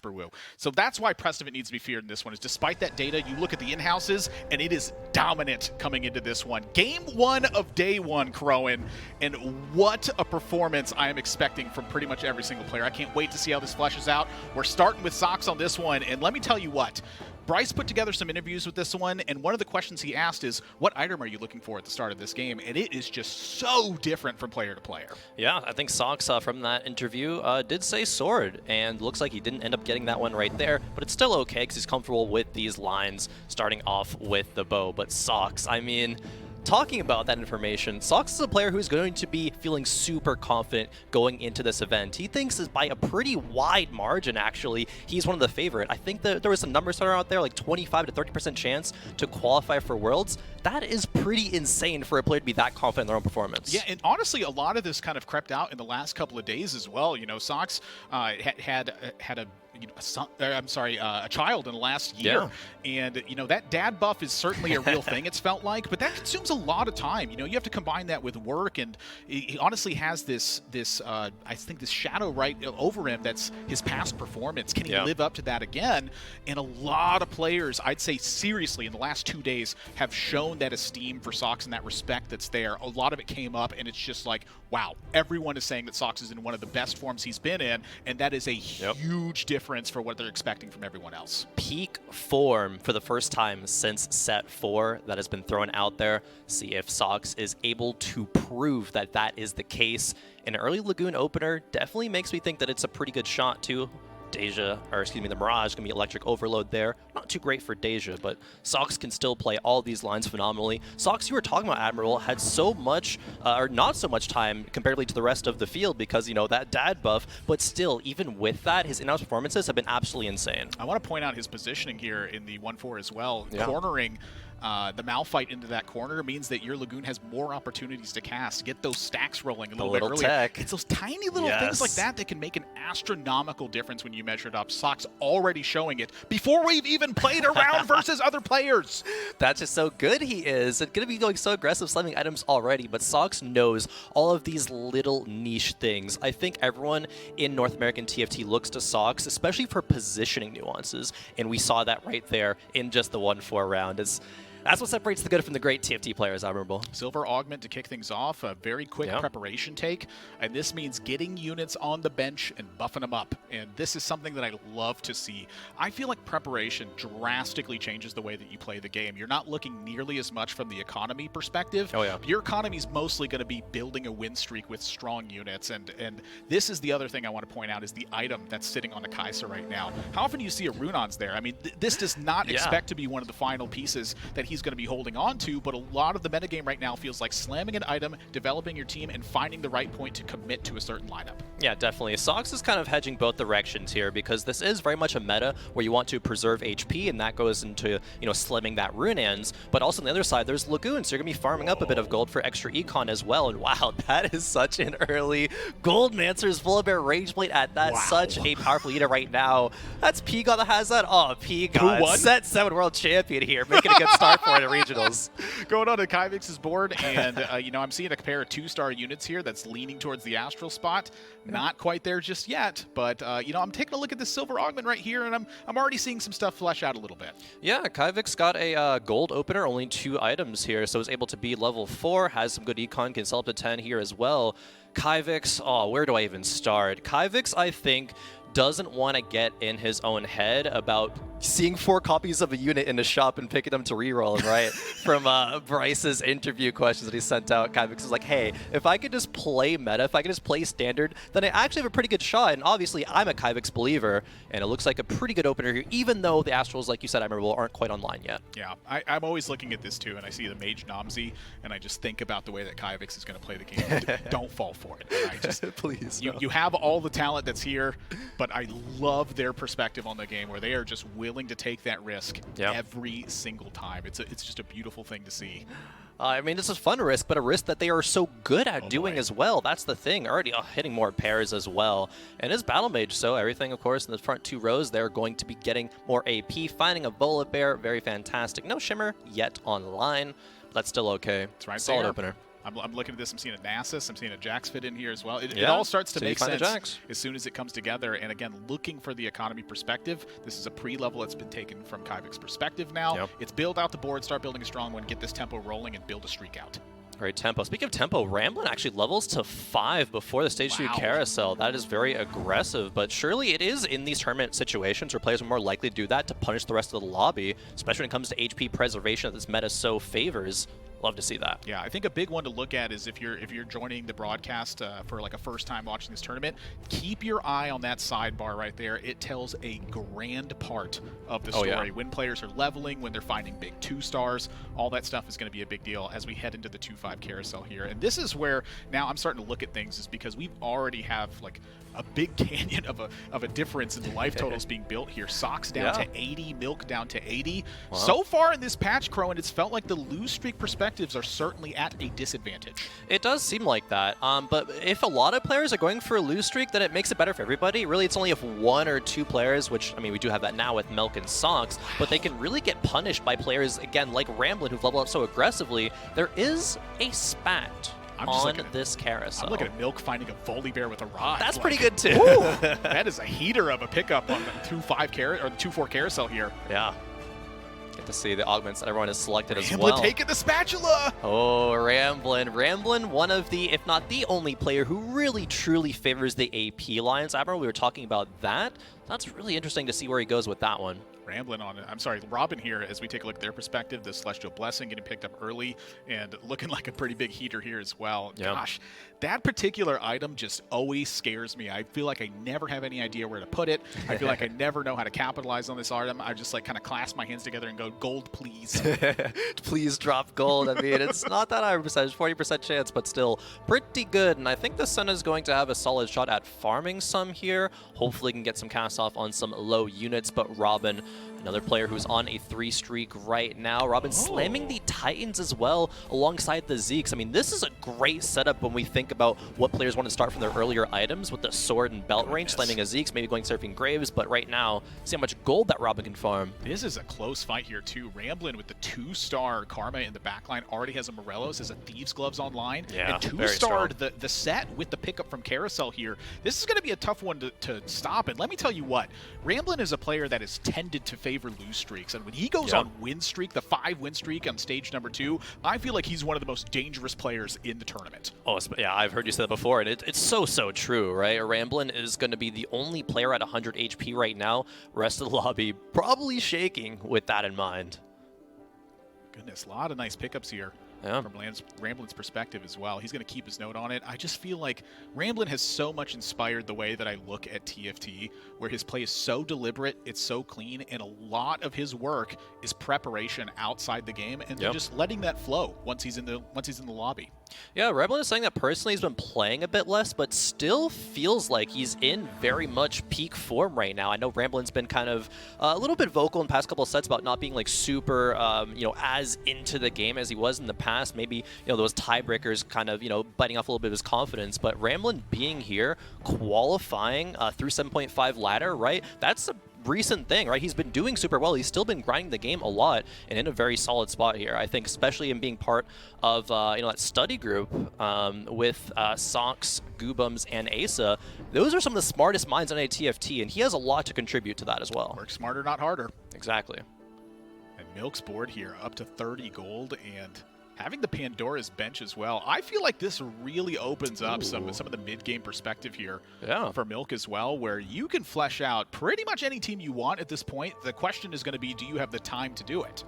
per woo. So that's why Prestovit needs to be feared in this one, is despite that data, you look at the in-houses, and it is dominant coming into this one. Game 1 of day 1, Crowan, and what a performance I am expecting from pretty much every single player. I can't wait to see how this fleshes out. We're starting with Sox on this one, and let me tell you what, Bryce put together some interviews with this one, and one of the questions he asked is, what item are you looking for at the start of this game? And it is just so different from player to player. Yeah, I think Sox from that interview did say sword, and looks like he didn't end up getting that one right there, but it's still okay because he's comfortable with these lines starting off with the bow. But Sox, I mean, talking about that information, Sox is a player who's going to be feeling super confident going into this event. He thinks is by a pretty wide margin, actually, he's one of the favorite. I think that there was some numbers thrown out there, like 25 to 30% chance to qualify for Worlds. That is pretty insane for a player to be that confident in their own performance. Yeah, and honestly, a lot of this kind of crept out in the last couple of days as well. You know, Sox had a child in the last year, and you know that dad buff is certainly a real thing. It's felt like, but that consumes a lot of time. You know, you have to combine that with work, and he honestly has this I think this shadow right over him. That's his past performance. Can he live up to that again? And a lot of players, I'd say seriously, in the last 2 days, have shown that esteem for Sox and that respect that's there. A lot of it came up, and it's just like, wow, everyone is saying that Sox is in one of the best forms he's been in, and that is a huge difference for what they're expecting from everyone else. Peak form for the first time since set 4 that has been thrown out there. See if Sox is able to prove that that is the case. An early Lagoon opener definitely makes me think that it's a pretty good shot too. The Mirage can be electric overload there. Not too great for Deja, but Sox can still play all these lines phenomenally. Sox, you were talking about, Admiral, had so much, or not so much time comparatively to the rest of the field because, you know, that dad buff, but still, even with that, his in-house performances have been absolutely insane. I want to point out his positioning here in the 1-4 as well. Cornering the Malphite into that corner means that your Lagoon has more opportunities to cast, get those stacks rolling a little bit earlier. Tech. It's those tiny little things like that that can make an astronomical difference when you measure it up. Sox already showing it before we've even played around versus other players. That's just so good he is. It's going to be going so aggressive slamming items already, but Sox knows all of these little niche things. I think everyone in North American TFT looks to Sox, especially for positioning nuances, and we saw that right there in just the 1-4 round. That's what separates the good from the great TFT players, Admirable. Silver Augment to kick things off, a very quick preparation take, and this means getting units on the bench and buffing them up, and this is something that I love to see. I feel like preparation drastically changes the way that you play the game. You're not looking nearly as much from the economy perspective. Your economy is mostly going to be building a win streak with strong units, and this is the other thing I want to point out is the item that's sitting on the Kai'Sa right now. How often do you see a Runon's there? I mean, this does not expect to be one of the final pieces that he's going to be holding on to, but a lot of the metagame right now feels like slamming an item, developing your team, and finding the right point to commit to a certain lineup. Yeah, definitely. Sox is kind of hedging both directions here because this is very much a meta where you want to preserve HP, and that goes into, you know, slimming that Runaan's, but also on the other side, there's Lagoon, so you're going to be farming up a bit of gold for extra econ as well, and wow, that is such an early Goldmancer's Full Bear Rage Blade at that. Such a powerful eater right now. That's P-God that has that. Oh, P-God, set 7 world champion here, making a good start for it at regionals. Going on to Kyvix's board, and you know, I'm seeing a pair of 2-star units here that's leaning towards the Astral spot. Not quite there just yet, but you know, I'm taking a look at this Silver Augment right here, and I'm already seeing some stuff flesh out a little bit. Yeah, Kyvix got a gold opener, only 2 items here, so is able to be level 4, has some good econ, can sell up to 10 here as well. Kyvix, oh, where do I even start? Kyvix, I think, doesn't want to get in his own head about seeing 4 copies of a unit in the shop and picking them to reroll, right? From Bryce's interview questions that he sent out, Kyvix was like, hey, if I could just play meta, if I could just play standard, then I actually have a pretty good shot. And obviously, I'm a Kyvix believer, and it looks like a pretty good opener here, even though the Astrals, like you said, Admirable, aren't quite online yet. Yeah, I'm always looking at this too, and I see the Mage Namzi, and I just think about the way that Kyvix is going to play the game. Don't fall for it. Right? Just, please. You have all the talent that's here, but I love their perspective on the game where they are just willing to take that risk every single time. It's just a beautiful thing to see. I mean, this is a fun risk, but a risk that they are so good at doing as well. That's the thing. Already hitting more pairs as well. And it's Battle Mage, so everything, of course, in the front 2 rows, they're going to be getting more AP. Finding a Volibear, very fantastic. No Shimmer yet online, but that's still okay. It's right Solid there. opener. I'm looking at this. I'm seeing a Nasus. I'm seeing a Jax fit in here as well. It Yeah, all starts to so you make find a sense Jax. as soon as it comes together. And again, looking for the economy perspective, this is a pre-level that's been taken from Kyvik's perspective now. Yep. It's build out the board, start building a strong one, get this tempo rolling, and build a streak out. Great tempo. Speaking of tempo, Ramblin actually levels to 5 before the stage 2 carousel. That is very aggressive, but surely it is in these tournament situations where players are more likely to do that to punish the rest of the lobby, especially when it comes to HP preservation that this meta so favors. Love to see that. Yeah, I think a big one to look at is if you're joining the broadcast for like a first time watching this tournament, keep your eye on that sidebar right there. It tells a grand part of the story. Yeah. When players are leveling, when they're finding big 2-stars, all that stuff is going to be a big deal as we head into the 2-5 carousel here. And this is where now I'm starting to look at things, is because we already have like a big canyon of a difference in the life totals being built here. Socks down to 80, Milk down to 80. Wow. So far in this patch, Crow, and it's felt like the lose streak perspectives are certainly at a disadvantage. It does seem like that, but if a lot of players are going for a lose streak, then it makes it better for everybody. Really, it's only if 1 or 2 players, which, I mean, we do have that now with Milk and Socks, but they can really get punished by players, again, like Ramblin, who've leveled up so aggressively. There is a spat on this carousel. I'm looking at Milk finding a Volibear with a rod. That's pretty good too. That is a heater of a pickup on the 2-5 or the 2-4 carousel here. Yeah. Get to see the augments that everyone has selected as well. Ramblin taking the spatula. Oh, Ramblin. Ramblin, one of the, if not the only player who really truly favors the AP lines. I remember we were talking about that. That's really interesting to see where he goes with that one. Ramblin on it. I'm sorry, Robin here, as we take a look at their perspective, the Celestial Blessing getting picked up early and looking like a pretty big heater here as well. Yep. Gosh, that particular item just always scares me. I feel like I never have any idea where to put it. I feel like I never know how to capitalize on this item. I just like kind of clasp my hands together and go, gold, please. Please drop gold. I mean, it's not that high percentage, 40% chance, but still pretty good. And I think the Sun is going to have a solid shot at farming some here. Hopefully can get some cast off on some low units, but Robin, another player who's on a 3 streak right now. Robin slamming the Titans as well alongside the Zeeks. I mean, this is a great setup when we think about what players want to start from their earlier items with the sword and belt range, slamming a Zeeks, maybe going surfing Graves, but right now, see how much gold that Robin can farm. This is a close fight here too. Ramblin with the 2-star Karma in the backline already has a Morelos, has a Thieves Gloves online, and 2-starred the set with the pickup from Carousel here. This is going to be a tough one to stop, and let me tell you what, Ramblin is a player that is tended to favor lose streaks, and when he goes on win streak, the 5-win streak on stage number 2, I feel like he's one of the most dangerous players in the tournament. Oh, yeah, I've heard you say that before, and it's so true, right? Ramblin is going to be the only player at 100 HP right now. Rest of the lobby probably shaking with that in mind. Goodness, a lot of nice pickups here. From Ramblin's perspective as well. He's going to keep his note on it. I just feel like Ramblin has so much inspired the way that I look at TFT, where his play is so deliberate, it's so clean, and a lot of his work is preparation outside the game, and then just letting that flow once he's in the lobby. Yeah, Ramblin is saying that personally he's been playing a bit less, but still feels like he's in very much peak form right now. I know Ramblin's been kind of a little bit vocal in the past couple of sets about not being like super, as into the game as he was in the past. Maybe, those tiebreakers kind of, biting off a little bit of his confidence. But Ramblin being here, qualifying through 7.5 ladder, right? That's a recent thing, right? He's been doing super well. He's still been grinding the game a lot and in a very solid spot here. I think especially in being part of that study group with Socks, Goobums, and Asa. Those are some of the smartest minds on a TFT, and he has a lot to contribute to that as well. Work smarter, not harder. Exactly. And Milk's board here up to 30 gold, and having the Pandora's bench as well. I feel like this really opens up some of the mid-game perspective here for Milk as well, where you can flesh out pretty much any team you want at this point. The question is going to be, do you have the time to do it?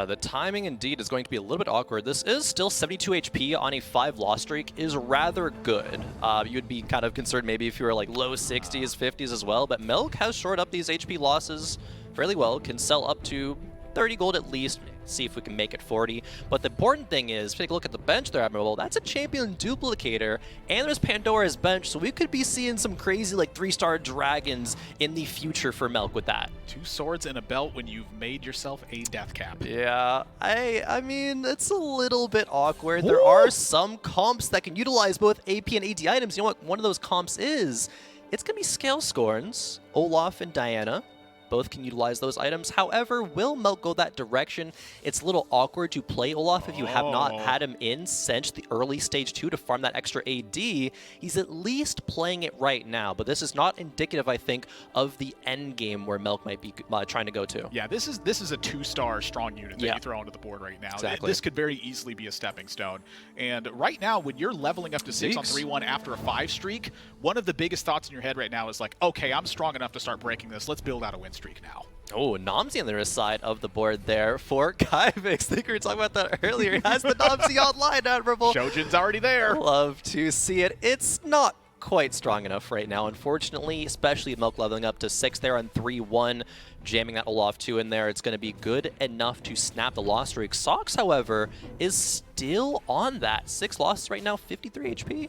The timing indeed is going to be a little bit awkward. This is still 72 HP on a 5-loss streak, is rather good. You'd be kind of concerned maybe if you were like low 60s, 50s as well, but Milk has shored up these HP losses fairly well, can sell up to 30 gold at least, see if we can make it 40. But the important thing is, take a look at the bench there, Admiral. That's a champion duplicator, and there's Pandora's bench, so we could be seeing some crazy like 3-star dragons in the future for Milk with that. 2 swords and a belt when you've made yourself a death cap. Yeah, I mean, it's a little bit awkward. There are some comps that can utilize both AP and AD items. You know what one of those comps is? It's going to be Scale Scorns, Olaf and Diana. Both can utilize those items. However, will Milk go that direction? It's a little awkward to play Olaf if you have not had him in since the early stage 2 to farm that extra AD. He's at least playing it right now, but this is not indicative, I think, of the end game where Milk might be trying to go to. Yeah, this is a 2-star strong unit that you throw onto the board right now. Exactly. This could very easily be a stepping stone. And right now, when you're leveling up to 6 on 3-1 after a 5 streak, one of the biggest thoughts in your head right now is like, okay, I'm strong enough to start breaking this. Let's build out a win streak now. Oh, Nomsy on the other side of the board there for Kyvix. I think we were talking about that earlier. He has the Nomsy online, Admirable. Shojin's already there. Love to see it. It's not quite strong enough right now, unfortunately, especially Milk leveling up to 6 there on 3-1, jamming that Olaf 2 in there. It's going to be good enough to snap the loss streak. Sox, however, is still on that. 6 losses right now, 53 HP.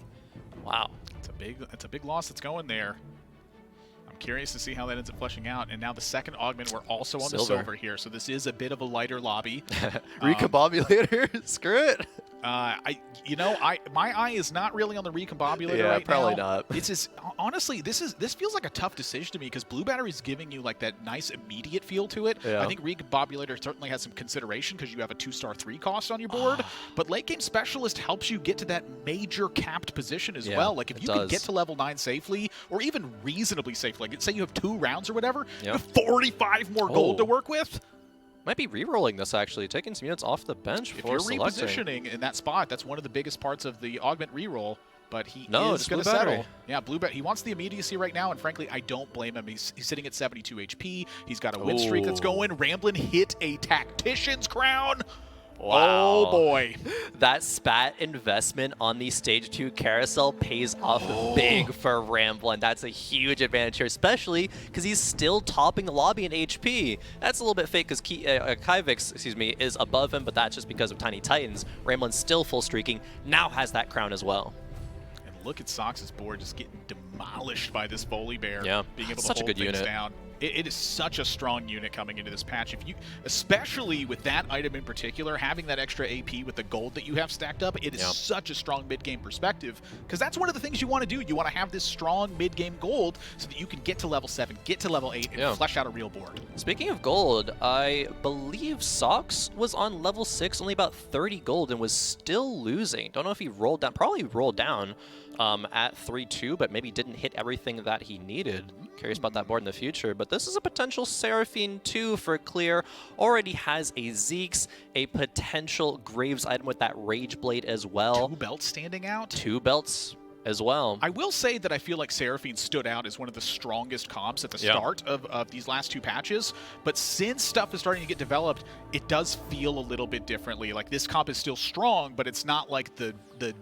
Wow. It's a big loss that's going there. Curious to see how that ends up fleshing out. And now the second augment, we're also on the silver here, so this is a bit of a lighter lobby. Recombobulator, screw it. My eye is not really on the recombobulator right probably now. not. It's just, honestly, this feels like a tough decision to me because Blue Battery's giving you like that nice immediate feel to it. Yeah. I think recombobulator certainly has some consideration because you have a 2-star 3 cost on your board, but late game specialist helps you get to that major capped position as well. Like if you can get to level 9 safely or even reasonably safely, like say you have 2 rounds or whatever, you have 45 more gold to work with. Might be re-rolling this, actually, taking some units off the bench if for you're selecting. repositioning in that spot, that's one of the biggest parts of the augment re-roll. But he is going to settle. Yeah, Blue Bat. He wants the immediacy right now, and frankly, I don't blame him. He's sitting at 72 HP. He's got a win streak that's going. Ramblin hit a Tactician's Crown. Wow. Oh, boy. That spat investment on the Stage 2 carousel pays off big for Ramblin. That's a huge advantage here, especially because he's still topping the lobby in HP. That's a little bit fake because Kyvix, is above him, but that's just because of Tiny Titans. Ramblin's still full streaking, now has that crown as well. And look at Sox's board just getting demolished by this Foley Bear. Yeah, being able to such hold a good things unit. down. It is such a strong unit coming into this patch. Especially with that item in particular, having that extra AP with the gold that you have stacked up, it is such a strong mid-game perspective because that's one of the things you want to do. You want to have this strong mid-game gold so that you can get to level 7, get to level 8, and flesh out a real board. Speaking of gold, I believe Sox was on level 6, only about 30 gold, and was still losing. Don't know if he rolled down, probably rolled down at 3-2, but maybe didn't hit everything that he needed. Curious about that board in the future, but this is a potential Seraphine 2 for clear. Already has a Zeeks, a potential Graves item with that Rage Blade as well. 2 belts standing out? 2 belts as well. I will say that I feel like Seraphine stood out as one of the strongest comps at the start of these last 2 patches, but since stuff is starting to get developed, it does feel a little bit differently. Like this comp is still strong, but it's not like the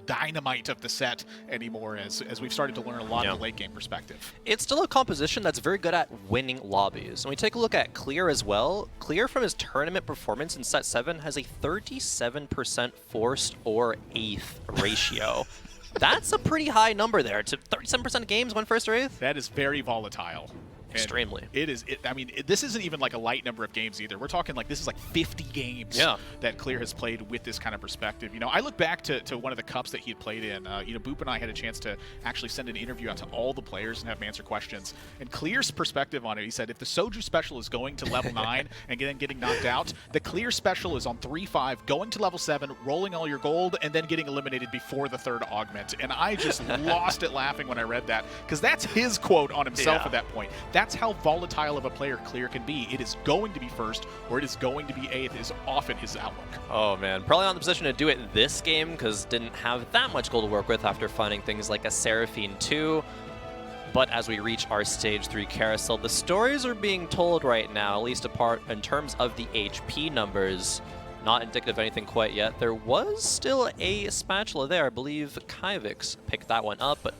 dynamite of the set anymore as we've started to learn a lot in the late game perspective. It's still a composition that's very good at winning lobbies. When we take a look at Clear as well, Clear from his tournament performance in set 7 has a 37% forced or 8th ratio. That's a pretty high number there. To 37% of games win first or 8th? That is very volatile. Extremely. This isn't even like a light number of games either. We're talking like this is like 50 games that Clear has played with this kind of perspective. You know, I look back to one of the cups that he had played in. Boop and I had a chance to actually send an interview out to all the players and have them answer questions. And Clear's perspective on it, he said, if the Soju special is going to level 9 and then getting knocked out, the Clear special is on 3-5, going to level 7, rolling all your gold, and then getting eliminated before the 3rd augment. And I just lost it laughing when I read that, because that's his quote on himself at that point. That's how volatile of a player Clear can be. It is going to be 1st or it is going to be 8th is often his outlook. Oh man, probably not in the position to do it this game because didn't have that much gold to work with after finding things like a Seraphine 2. But as we reach our Stage 3 carousel, the stories are being told right now, at least apart in terms of the HP numbers. Not indicative of anything quite yet. There was still a spatula there. I believe Kyvix picked that one up, but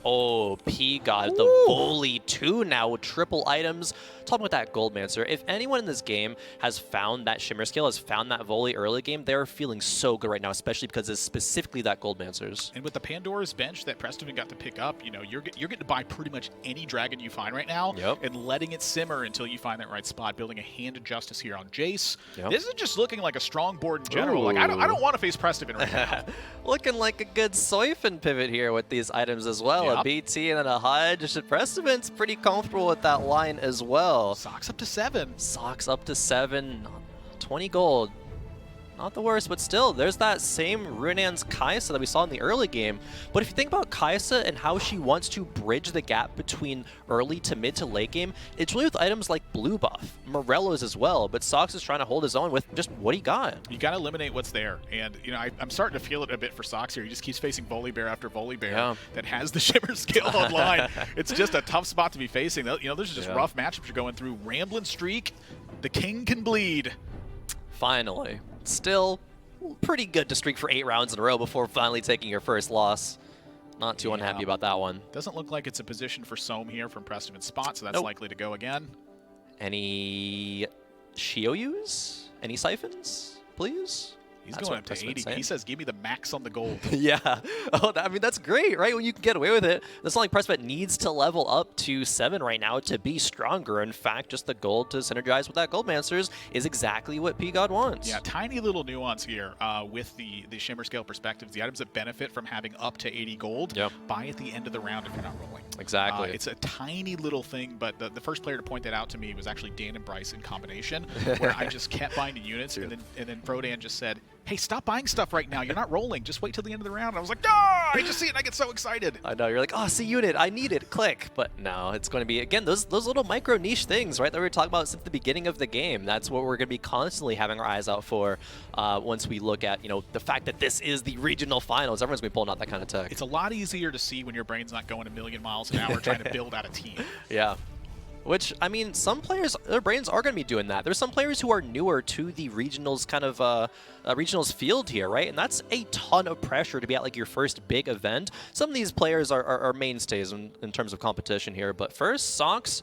P got the Volley 2 now with triple items. Talking about that Goldmancer, if anyone in this game has found that Shimmer skill, has found that Volley early game, they're feeling so good right now, especially because it's specifically that Goldmancer's. And with the Pandora's Bench that Preston got to pick up, you know, you're getting to buy pretty much any dragon you find right now and letting it simmer until you find that right spot, building a Hand of Justice here on Jace. This is just looking like a strong board board in general. Like I don't want to face Prestivan right now. Looking like a good Soifin pivot here with these items as well. Yep. A BT and then a Hudge. Prestivan's pretty comfortable with that line as well. Sox up to 7. Sox up to 7. 20 gold. Not the worst, but still, there's that same Runan's Kai'Sa that we saw in the early game. But if you think about Kai'Sa and how she wants to bridge the gap between early to mid to late game, it's really with items like Blue Buff, Morello's as well, but Sox is trying to hold his own with just what he got. You got to eliminate what's there. And, you know, I'm starting to feel it a bit for Sox here. He just keeps facing Volibear after Volibear that has the Shimmer skill online. It's just a tough spot to be facing. You know, those are just rough matchups you're going through. Ramblin' Streak, the king can bleed. Finally. Still pretty good to streak for 8 rounds in a row before finally taking your first loss. Not too unhappy about that one. Doesn't look like it's a position for Soam here from Prestivan's spot, so that's likely to go again. Any Shioyus? Any Siphons, please? He's going up to 80. He says, give me the max on the gold. Yeah. Oh, I mean, that's great, right? When you can get away with it. It's not like Prestivan needs to level up to 7 right now to be stronger. In fact, just the gold to synergize with that Goldmancers is exactly what P-God wants. Yeah, tiny little nuance here with the Shimmer Scale perspectives. The items that benefit from having up to 80 gold, buy at the end of the round if you're not rolling. Exactly. It's a tiny little thing, but the first player to point that out to me was actually Dan and Bryce in combination, where I just kept buying the units, and then Frodan just said, hey, stop buying stuff right now. You're not rolling. Just wait till the end of the round. And I was like, ah! I just see it and I get so excited. I know. You're like, oh, see unit. I need it. Click. But no, it's going to be, again, those little micro niche things, right, that we were talking about since the beginning of the game. That's what we're going to be constantly having our eyes out for once we look at, you know, the fact that this is the regional finals. Everyone's going to be pulling out that kind of tech. It's a lot easier to see when your brain's not going a million miles an hour trying to build out a team. Yeah. Which, I mean, some players, their brains are going to be doing that. There's some players who are newer to the regionals kind of, regionals field here, right? And that's a ton of pressure to be at, like, your first big event. Some of these players are mainstays in terms of competition here. But first, Sox,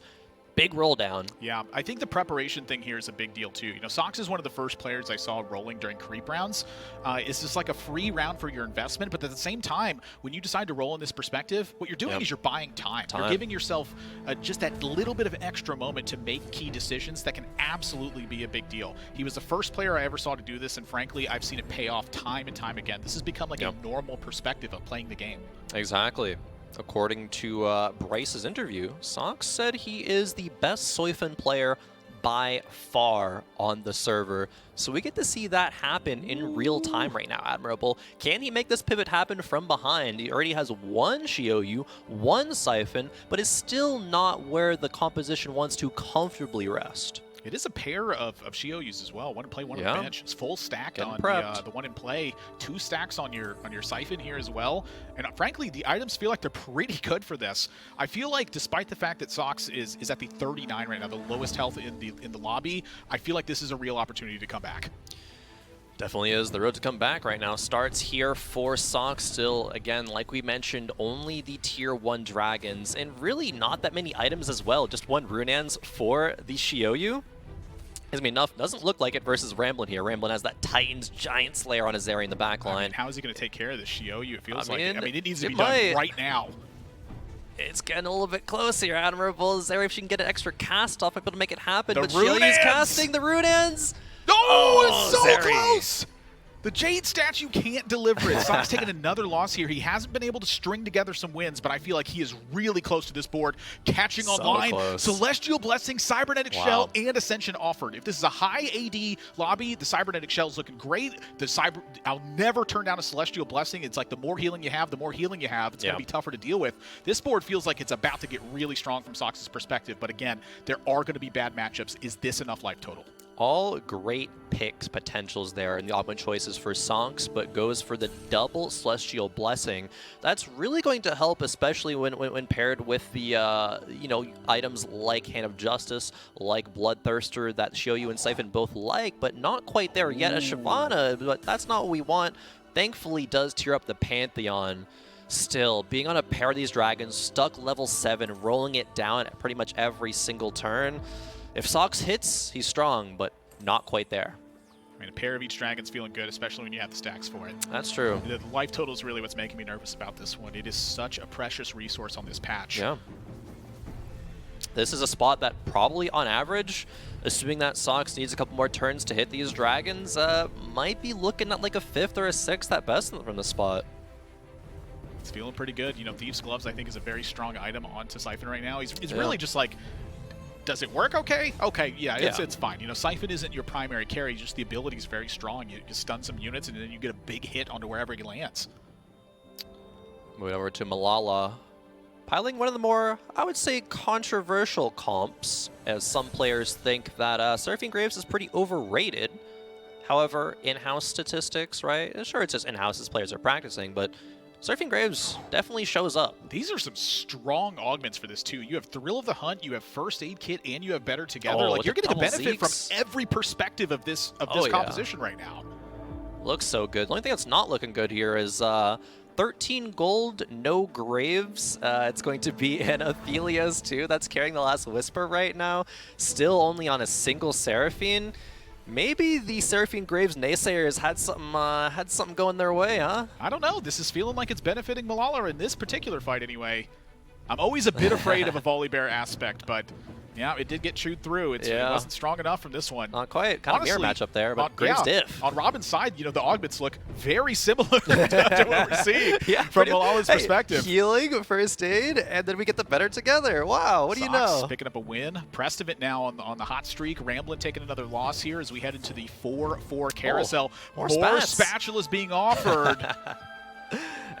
big roll down. Yeah, I think the preparation thing here is a big deal too. You know, Sox is one of the first players I saw rolling during creep rounds. It's just like a free round for your investment, but at the same time, when you decide to roll in this perspective, what you're doing is you're buying time. You're giving yourself just that little bit of an extra moment to make key decisions that can absolutely be a big deal. He was the first player I ever saw to do this, and frankly, I've seen it pay off time and time again. This has become like a normal perspective of playing the game. Exactly. According to Bryce's interview, Sox said he is the best Soifin player by far on the server. So we get to see that happen in real time right now, Admirable. Can he make this pivot happen from behind? He already has 1 Shioyu, 1 Siphon, but is still not where the composition wants to comfortably rest. It is a pair of Shioyus as well. One in play, one on the bench. It's full stack Getting on the one in play. 2 stacks on your Siphon here as well. And frankly, the items feel like they're pretty good for this. I feel like despite the fact that Sox is at the 39 right now, the lowest health in the lobby, I feel like this is a real opportunity to come back. Definitely is. The road to come back right now starts here for Sox. Still, again, like we mentioned, only the tier 1 dragons, and really not that many items as well. Just 1 Runans for the Shioyu. I mean, enough doesn't look like it versus Ramblin' here. Ramblin' has that Titan's Giant Slayer on his area in the back line. I mean, how is he going to take care of this Shioyu? It feels like it. I mean, it needs to be done right now. It's getting a little bit close here. Admirable Zeri, if she can get an extra cast off, able to make it happen. The but Shioyu's casting the Runans. Oh, it's so close! The Jade statue can't deliver it. Sox taking another loss here. He hasn't been able to string together some wins, but I feel like he is really close to this board. Catching online, close. Celestial Blessing, Cybernetic Shell, and Ascension offered. If this is a high AD lobby, the Cybernetic Shell is looking great. I'll never turn down a Celestial Blessing. It's like the more healing you have, it's going to be tougher to deal with. This board feels like it's about to get really strong from Sox's perspective, but again, there are going to be bad matchups. Is this enough life total? All great picks potentials there in the oddman choices for Sox, but goes for the double Celestial Blessing. That's really going to help, especially when paired with the items like Hand of Justice, like Bloodthirster that Shioyu and Siphon both like, but not quite there yet as Shyvana, but that's not what we want. Thankfully does tier up the Pantheon. Still, being on a pair of these dragons, stuck level 7, rolling it down at pretty much every single turn. If Sox hits, he's strong, but not quite there. I mean, a pair of each dragon's feeling good, especially when you have the stacks for it. That's true. The life total is really what's making me nervous about this one. It is such a precious resource on this patch. Yeah. This is a spot that probably on average, assuming that Sox needs a couple more turns to hit these dragons, might be looking at like a 5th or a 6th at best from the spot. It's feeling pretty good. You know, Thieves' Gloves, I think, is a very strong item onto Siphon right now. He's really just like, does it work okay? Okay, yeah, it's fine. You know, Siphon isn't your primary carry, just the ability is very strong. You stun some units, and then you get a big hit onto wherever he lands. Moving over to Malala. Piling one of the more, I would say, controversial comps, as some players think that Surfing Graves is pretty overrated. However, in-house statistics, right? Sure, it's just in-house as players are practicing, but Surfing Graves definitely shows up. These are some strong augments for this, too. You have Thrill of the Hunt, you have First Aid Kit, and you have Better Together. Like, you're getting the benefit from every perspective of this composition right now. Looks so good. The only thing that's not looking good here is 13 gold, no Graves. It's going to be an Athelia's too. That's carrying the Last Whisper right now. Still only on a single Seraphine. Maybe the Seraphine Graves naysayers had something going their way, huh? I don't know. This is feeling like it's benefiting Malala in this particular fight anyway. I'm always a bit afraid of a Volley Bear aspect, but yeah, it did get chewed through. It wasn't strong enough from this one. Not quite. Kind of mirror matchup there, but Graves diff. On Robin's side, you know, the augments look very similar to what we're seeing from Malala's perspective. Healing, First Aid, and then we get the Better Together. Wow, what do you know? Picking up a win. Prestivant now on the hot streak. Ramblin taking another loss here as we head into the 4-4 carousel. More spatulas being offered.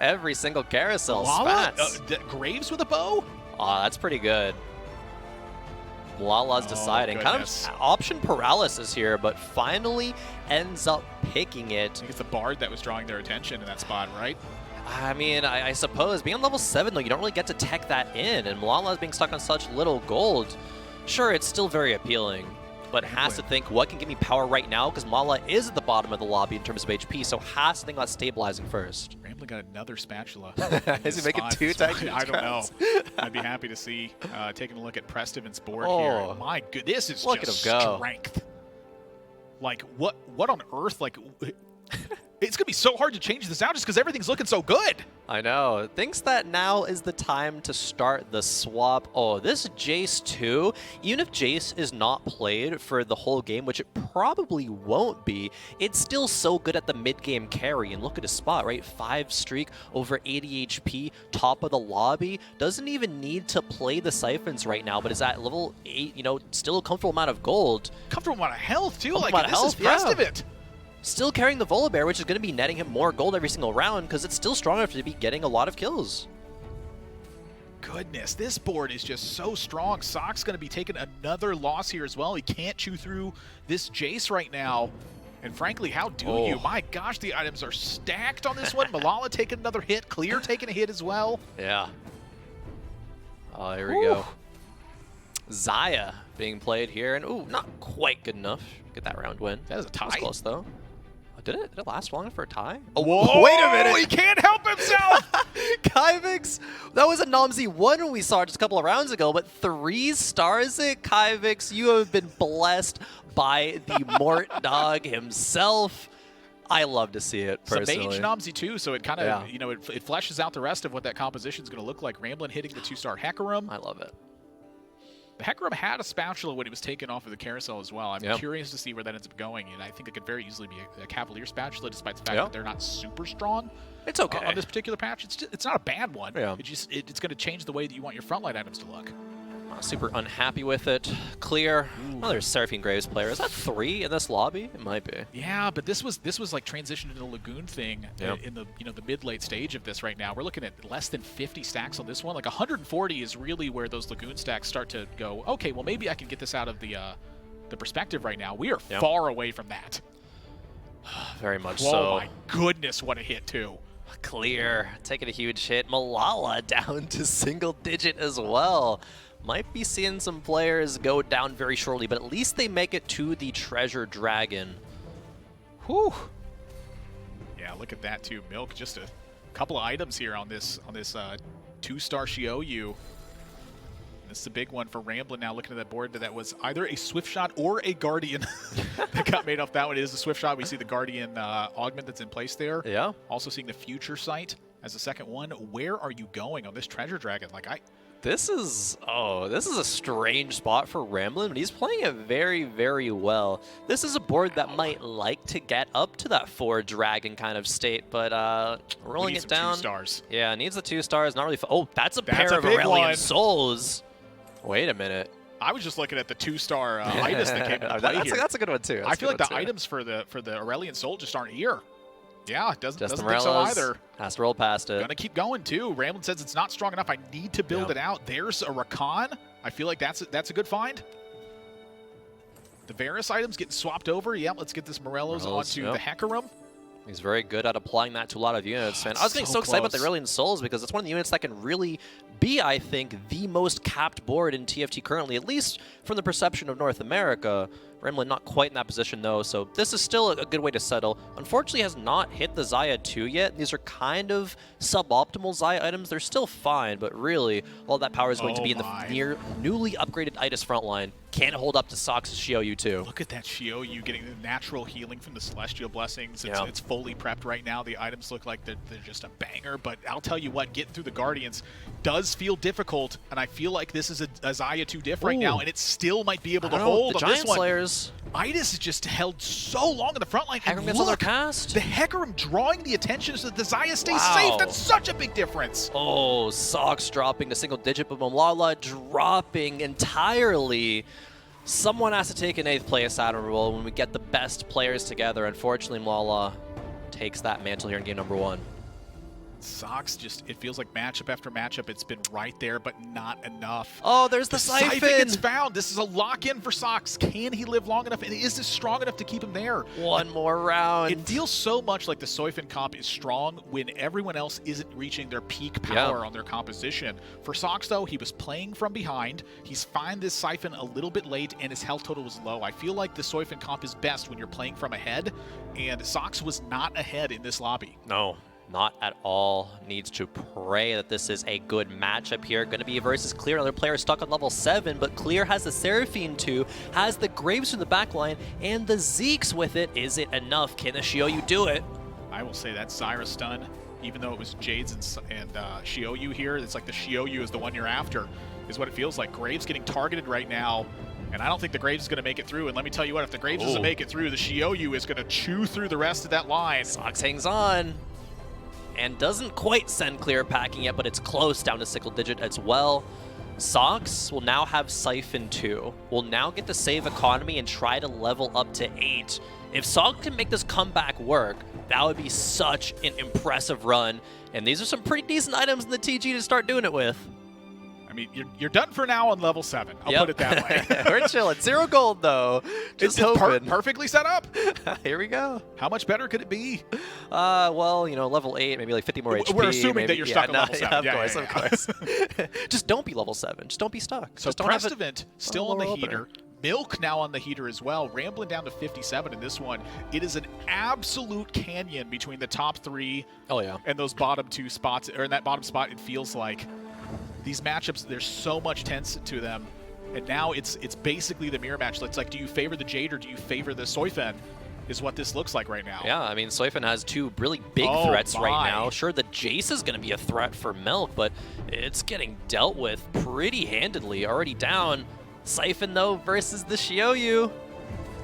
Every single carousel spats. Graves with a bow? Aw, that's pretty good. Malala's deciding. Goodness. Kind of option paralysis here, but finally ends up picking it. I think it's the Bard that was drawing their attention in that spot, right? I mean, I suppose. Being on level 7, though, you don't really get to tech that in, and Malala's being stuck on such little gold. Sure, it's still very appealing, but has to think, what can give me power right now? Because Malala is at the bottom of the lobby in terms of HP, so has to think about stabilizing first. Ramblin got another spatula. Is he making 2 tech? I don't know. I'd be happy to see taking a look at Prestivant's board here. My goodness, this is just strength. Like, what on earth? Like, it's going to be so hard to change this out just because everything's looking so good. I know. Thinks that now is the time to start the swap. Oh, this Jace too. Even if Jace is not played for the whole game, which it probably won't be, it's still so good at the mid-game carry. And look at his spot, right? 5 streak, over 80 HP, top of the lobby. Doesn't even need to play the Siphons right now, but is at level 8, you know, still a comfortable amount of gold. Comfortable amount of health too. Like, this is Prestivant. Still carrying the Volibear, which is going to be netting him more gold every single round because it's still strong enough to be getting a lot of kills. Goodness, this board is just so strong. Sock's going to be taking another loss here as well. He can't chew through this Jace right now. And frankly, how do you? My gosh, the items are stacked on this one. Malala taking another hit. Clear taking a hit as well. Yeah. Oh, here we go. Zaya being played here. And, ooh, not quite good enough. Get that round win. That is a tie. That was close, though. Did it last long enough for a tie? Oh, whoa! Wait a minute! He can't help himself! Kyvix, that was a Nomsy 1 when we saw it just a couple of rounds ago, but 3 stars it, Kyvix. You have been blessed by the Mort Dog himself. I love to see it, personally. It's a mage Nomsy too, so it kind of, you know, it fleshes out the rest of what that composition is going to look like. Ramblin hitting the 2-star Hecarim. I love it. The Hecarim had a spatula when it was taken off of the carousel as well. I'm curious to see where that ends up going, and I think it could very easily be a Cavalier spatula, despite the fact that they're not super strong. It's okay. On this particular patch, it's not a bad one. Yeah. It's going to change the way that you want your frontline items to look. Super unhappy with it. Clear. Another Seraphine Graves player. Is that 3 in this lobby? It might be. Yeah, but this was like transitioned into the Lagoon thing in the the mid-late stage of this right now. We're looking at less than 50 stacks on this one. Like 140 is really where those Lagoon stacks start to go, okay, well maybe I can get this out of the perspective right now. We are far away from that. Very much so. Oh my goodness, what a hit too. Clear. Taking a huge hit. Malala down to single digit as well. Might be seeing some players go down very shortly, but at least they make it to the Treasure Dragon. Whew. Yeah, look at that too. Milk, just a couple of items here on this 2-star Shiou. This is a big one for Ramblin now, looking at that board. That was either a Swift Shot or a Guardian that got made off that one. It is a Swift Shot. We see the Guardian augment that's in place there. Yeah. Also seeing the Future Sight as the second one. Where are you going on this Treasure Dragon? Like, This is a strange spot for Ramblin', but he's playing it very, very well. This is a board that might like to get up to that 4 dragon kind of state, but rolling it down. 2 stars. Yeah, needs the 2 stars. Not really. Oh, that's a pair of big Aurelian one. Souls. Wait a minute. I was just looking at the 2-star Itis that came into play here. That's a good one too. I feel like the items for the Aurelian Soul just aren't here. Yeah, doesn't think so either. Has to roll past it. Gonna keep going too. Ramblin' says it's not strong enough. I need to build it out. There's a Rakan. I feel like that's a good find. The Varus items getting swapped over. Yeah, let's get this Morello's onto the Hecarim. He's very good at applying that to a lot of units. And I was getting so excited about the Aurelian Souls because it's one of the units that can really be, I think, the most capped board in TFT currently, at least from the perception of North America. Ramblin' not quite in that position though, so this is still a good way to settle. Unfortunately, has not hit the Xayah 2 yet. These are kind of suboptimal Xayah items. They're still fine, but really, all that power is going to be in the newly upgraded Itis frontline. Can't hold up to Sox' Xiaoyu too. Look at that Xiaoyu getting the natural healing from the Celestial Blessings. It's fully prepped right now. The items look like they're just a banger, but I'll tell you what, getting through the Guardians does feel difficult, and I feel like this is a Xayah 2 diff right now, and it still might be able to hold the on this Giant one. Slayers. Itis has just held so long in the front line. Hecarim gets on their cast. The Hecarim drawing the attention so that the Xayah stays safe. That's such a big difference. Oh, Sox dropping to single digit, but Momlala dropping entirely. Someone has to take an 8th place admirable when we get the best players together. Unfortunately, Momlala takes that mantle here in game number 1. Sox just, it feels like matchup after matchup. It's been right there, but not enough. Oh, there's the Siphon. Gets found. This is a lock-in for Sox. Can he live long enough? And is this strong enough to keep him there? One more round. It feels so much like the Siphon comp is strong when everyone else isn't reaching their peak power on their composition. For Sox, though, he was playing from behind. He's found this Siphon a little bit late, and his health total was low. I feel like the Siphon comp is best when you're playing from ahead, and Sox was not ahead in this lobby. No. Not at all. Needs to pray that this is a good matchup here. Going to be versus Clear. Another player stuck on level 7, but Clear has the Seraphine 2, has the Graves in the backline, and the Zeeks with it. Is it enough? Can the Xiaoyu do it? I will say that Zyra stun, even though it was Jades and Xiaoyu here, it's like the Xiaoyu is the one you're after, is what it feels like. Graves getting targeted right now, and I don't think the Graves is going to make it through. And let me tell you what, if the Graves doesn't make it through, the Xiaoyu is going to chew through the rest of that line. Sox hangs on. And doesn't quite send Clear packing yet, but it's close down to single digit as well. Sox will now have Siphon 2. Will now get to save economy and try to level up to 8. If Sox can make this comeback work, that would be such an impressive run. And these are some pretty decent items in the TG to start doing it with. I mean, you're done for now on level 7. I'll put it that way. We're chilling. 0 gold, though. Just hoping. Perfectly set up. Here we go. How much better could it be? Well, you know, level 8, maybe like 50 more HP. We're assuming maybe. that you're stuck on level 7. Of course. Just don't be level 7. Just don't be stuck. So Prestivent still on the heater. Opener. Milk now on the heater as well. Ramblin' down to 57 in this one. It is an absolute canyon between the top 3 and those bottom 2 spots. Or in that bottom spot, it feels like these matchups, there's so much tense to them. And now it's basically the mirror match. It's like, do you favor the Jade or do you favor the Siphon? Is what this looks like right now. Yeah, I mean, Siphon has 2 really big threats right now. Sure, the Jace is going to be a threat for Milk, but it's getting dealt with pretty handedly. Already down. Siphon, though, versus the Xiaoyu.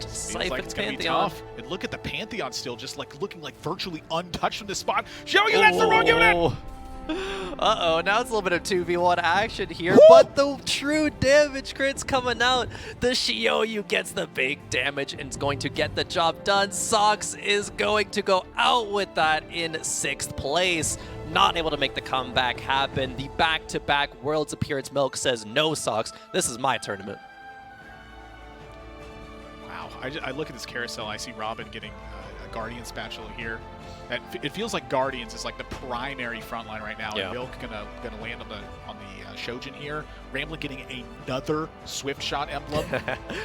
Feels like it's going to be tough. And look at the Pantheon still just like looking like virtually untouched from this spot. Xiaoyu, that's the wrong unit! Uh-oh, now it's a little bit of 2v1 action here, but the true damage crits coming out. The Xiaoyu gets the big damage and is going to get the job done. Sox is going to go out with that in 6th place. Not able to make the comeback happen. The back-to-back Worlds appearance Milk says, no, Sox, this is my tournament. Wow, I look at this carousel, I see Robin getting a Guardian spatula here. It feels like Guardians is like the primary front line right now. And Milk gonna land on the Shojin here. Ramblin' getting another Swift Shot emblem.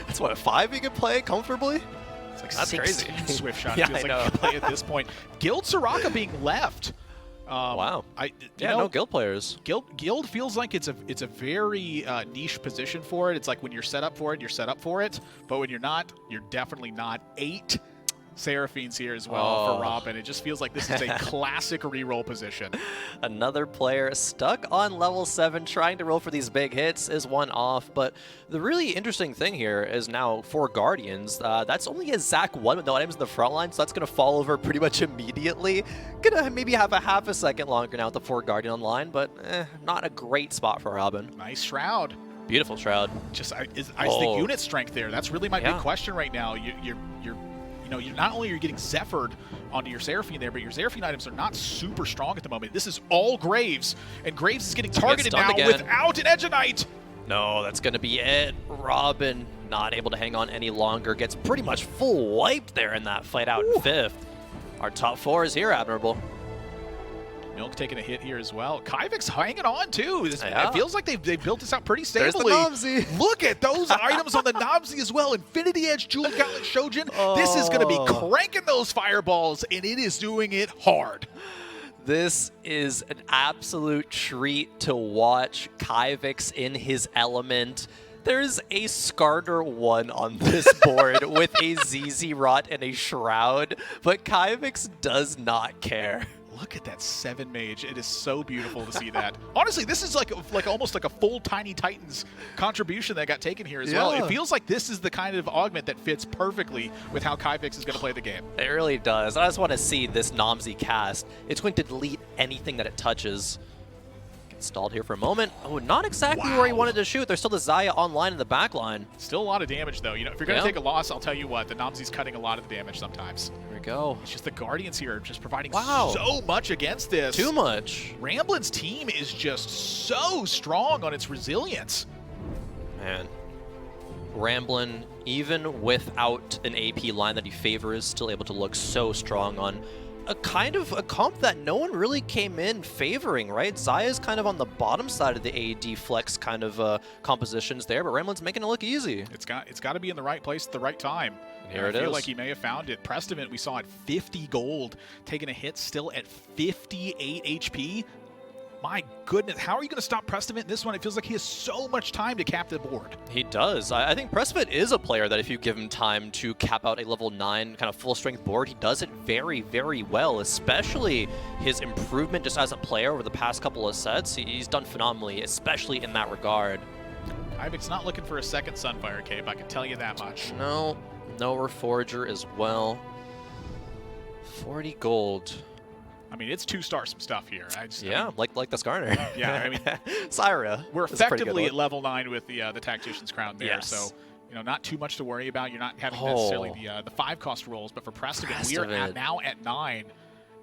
That's what, 5 you can play comfortably? It's like That's 16 crazy. Swift Shot. Yeah, It feels I like you can play at this point. Guild Soraka being left. Wow. You know, no guild players. Guild feels like it's a very niche position for it. It's like when you're set up for it, you're set up for it. But when you're not, you're definitely not. 8 Seraphine's here as well for Robin. It just feels like this is a classic reroll position. Another player stuck on level 7 trying to roll for these big hits is one off, but the really interesting thing here is now for Guardians, that's only a Zac 1 with no items in the front line, so that's going to fall over pretty much immediately. Gonna maybe have a half a second longer now with the 4 Guardian online, but not a great spot for Robin. Nice Shroud. Beautiful Shroud. Just is the unit strength there. That's really my big question right now. You're not only are you getting Zephyr'd onto your Seraphine there, but your Seraphine items are not super strong at the moment. This is all Graves, and Graves is getting targeted now without an Edgenite. No, that's going to be it. Robin not able to hang on any longer. Gets pretty much full wiped there in that fight out in 5th. Our top 4 is here, Admirable. Milk taking a hit here as well. Kyvik's hanging on too. It feels like they've built this out pretty stably. There's the Nomsy. Look at those items on the Nomsy as well. Infinity Edge, Jewel Gauntlet, Shojin. This is going to be cranking those fireballs, and it is doing it hard. This is an absolute treat to watch. Kyvik's in his element. There's a Skarner 1 on this board with a ZZ Rot and a Shroud, but Kyvik's does not care. Look at that 7 mage. It is so beautiful to see that. Honestly, this is like almost like a full Tiny Titans contribution that got taken here as well. It feels like this is the kind of augment that fits perfectly with how Kyvix is going to play the game. It really does. I just want to see this Nomsy cast. It's going to delete anything that it touches. Stalled here for a moment. Oh, not exactly where he wanted to shoot. There's still the Xayah online in the back line. Still a lot of damage, though. You know, if you're going to take a loss, I'll tell you what, the Nomsy's cutting a lot of the damage sometimes. Here we go. It's just the Guardians here just providing so much against this. Too much. Ramblin's team is just so strong on its resilience. Man. Ramblin', even without an AP line that he favors, still able to look so strong on a kind of a comp that no one really came in favoring, right? Xayah's kind of on the bottom side of the AD flex kind of compositions there, but Ramblin's making it look easy. It's got to be in the right place at the right time. Here it is. I feel like he may have found it. Prestivant we saw at 50 gold, taking a hit still at 58 HP. My goodness, how are you going to stop Prestivant in this one? It feels like he has so much time to cap the board. He does. I think Prestivant is a player that if you give him time to cap out a level 9 kind of full strength board, he does it very, very well, especially his improvement just as a player over the past couple of sets. He's done phenomenally, especially in that regard. Kyvik's not looking for a second Sunfire Cape, I can tell you that much. No Reforger as well. 40 gold. I mean, it's 2-star some stuff here. Like the Skarner. Yeah, I mean, Syra. We're effectively at level 9 with the Tactician's Crown there, yes. So not too much to worry about. You're not having necessarily the 5-cost rolls, but for Prestivant, we are now at 9.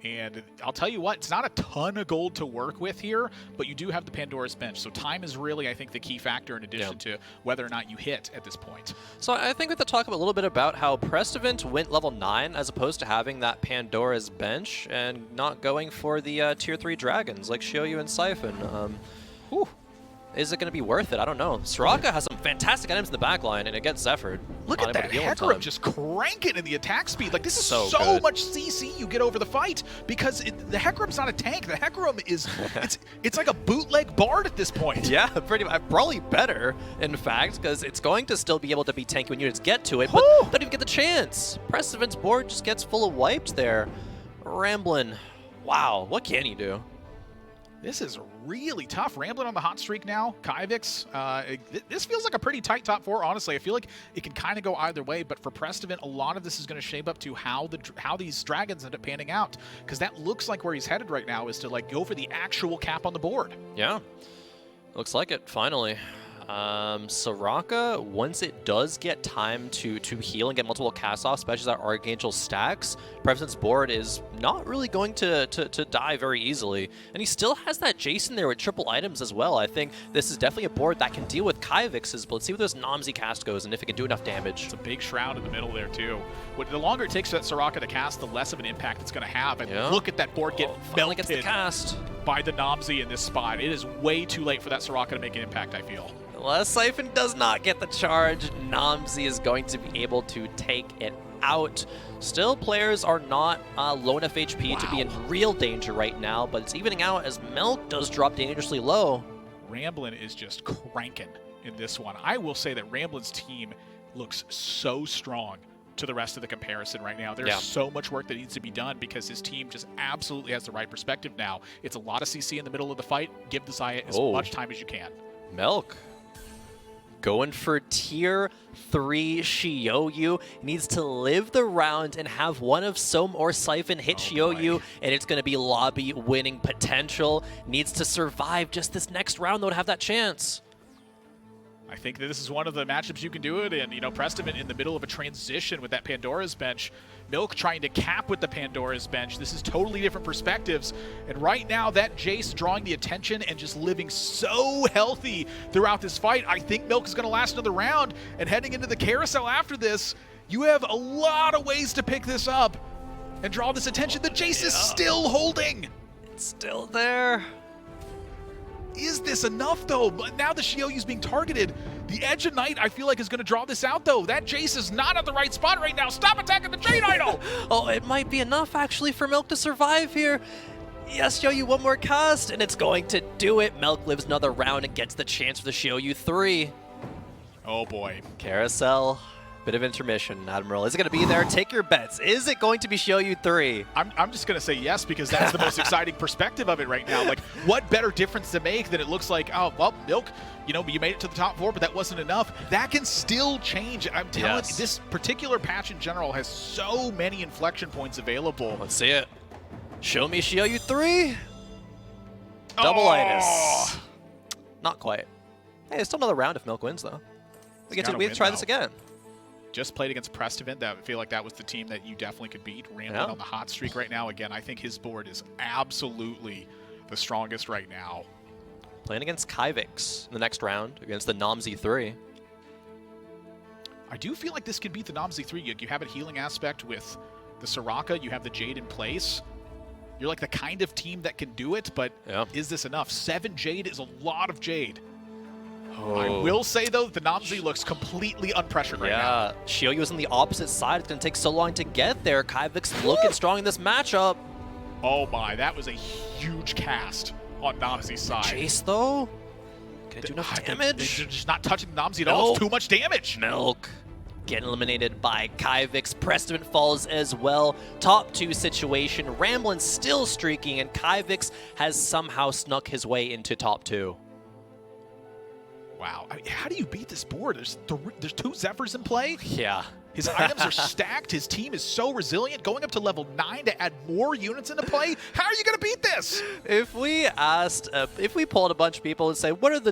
And I'll tell you what, it's not a ton of gold to work with here, but you do have the Pandora's Bench. So time is really, I think, the key factor in addition to whether or not you hit at this point. So I think we have to talk a little bit about how Prestivant went level 9 as opposed to having that Pandora's Bench and not going for the tier 3 dragons like Shioyu and Siphon. Is it going to be worth it? I don't know. Soraka has some fantastic items in the back line, and it gets Zephyr'd. Look at that Hecarim just cranking in the attack speed. Like, this is so much CC you get over the fight because the Hecarim's not a tank. The Hecarim is, it's like a bootleg Bard at this point. Yeah, probably better, in fact, because it's going to still be able to be tanky when units get to it, but don't even get the chance. Prestivant's board just gets full of wipes there. Ramblin'. Wow, what can he do? This is really tough. Ramblin' on the hot streak now. Kyvik's, this feels like a pretty tight top 4, honestly. I feel like it can kind of go either way, but for Prestivant, a lot of this is going to shape up to how these dragons end up panning out, because that looks like where he's headed right now is to go for the actual cap on the board. Yeah, looks like it, finally. Soraka, once it does get time to heal and get multiple cast-offs, especially as that Archangel stacks, Prestivant's board is not really going to die very easily. And he still has that Jason there with triple items as well. I think this is definitely a board that can deal with Kyvik's, but let's see where this Nomsy cast goes and if it can do enough damage. It's a big Shroud in the middle there, too. The longer it takes for that Soraka to cast, the less of an impact it's going to have. And look at that board get melted gets the cast by the Nomsy in this spot. It is way too late for that Soraka to make an impact, I feel. Unless Siphon does not get the charge, Nomsy is going to be able to take it out. Still, players are not low enough HP to be in real danger right now, but it's evening out as Milk does drop dangerously low. Ramblin' is just cranking in this one. I will say that Ramblin's team looks so strong to the rest of the comparison right now. There's so much work that needs to be done because his team just absolutely has the right perspective now. It's a lot of CC in the middle of the fight. Give the Zaya as much time as you can. Milk. Going for tier 3 Shioyu. Needs to live the round and have one of Sohm or Siphon hit Shioyu, and it's going to be lobby winning potential. Needs to survive just this next round, though, to have that chance. I think that this is one of the matchups you can do it in. You know, Preston in the middle of a transition with that Pandora's bench. Milk trying to cap with the Pandora's bench. This is totally different perspectives. And right now, that Jace drawing the attention and just living so healthy throughout this fight. I think Milk is going to last another round. And heading into the carousel after this, you have a lot of ways to pick this up and draw this attention. The Jace is still holding. It's still there. Is this enough, though? But now the Shioyu's being targeted. The Edge of Night, I feel like, is going to draw this out, though. That Jace is not at the right spot right now. Stop attacking the Jade Idol! Oh, it might be enough, actually, for Milk to survive here. Yes, Shioyu, one more cast, and it's going to do it. Milk lives another round and gets the chance for the Shioyu 3. Oh, boy. Carousel. Bit of intermission, Admiral. Is it going to be there? Take your bets. Is it going to be Shioyu 3? I'm just going to say yes, because that's the most exciting perspective of it right now. Like, what better difference to make than it looks like, oh, well, Milk, you know, you made it to the top 4, but that wasn't enough. That can still change. I'm telling you, this particular patch in general has so many inflection points available. Let's see it. Show me Shioyu 3. Double-itis. Not quite. Hey, it's still another round if Milk wins, though. We get to try this again. Just played against Preston. I feel like that was the team that you definitely could beat. Ramblin on the hot streak right now. Again, I think his board is absolutely the strongest right now. Playing against Kyvix in the next round against the Namzi 3. I do feel like this could beat the Namzi 3. You have a healing aspect with the Soraka. You have the Jade in place. You're like the kind of team that can do it, but is this enough? 7 Jade is a lot of Jade. I will say, though, that the Namzi looks completely unpressured right now. Yeah, Shioyu is on the opposite side. It's going to take so long to get there. Kyvix looking strong in this matchup. Oh, my. That was a huge cast on Namzi's side. Jace, though? Can it do enough damage? They're just not touching Namzi at all. It's too much damage. Milk getting eliminated by Kyvix. Preston falls as well. Top 2 situation. Ramblin still streaking, and Kyvix has somehow snuck his way into top 2. Wow. I mean, how do you beat this board? There's 2 Zephyrs in play. Yeah. His items are stacked. His team is so resilient. Going up to level 9 to add more units into play. How are you going to beat this? If we polled a bunch of people and say, what are the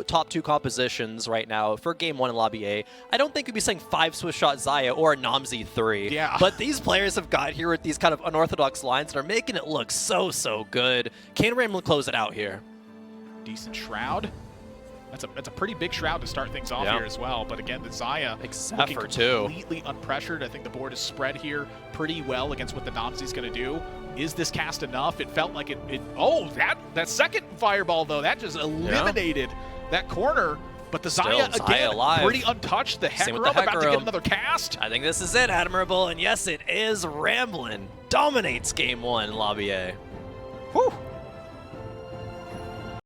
top two compositions right now for Game 1 in Lobby A, I don't think we'd be saying 5 Swift Shot Zaya or Namzi 3. Yeah. But these players have got here with these kind of unorthodox lines and are making it look so, so good. Can Ramblin close it out here? Decent Shroud. That's a pretty big Shroud to start things off here as well. But again, the Zaya looking completely unpressured. I think the board is spread here pretty well against what the Namzi's going to do. Is this cast enough? It felt like that second fireball, though, that just eliminated that corner. But the Zaya, again, pretty untouched. The Hecarim about to get another cast. I think this is it, Admirable. And yes, it is. Ramblin dominates Game 1 in Lobby A. Whew.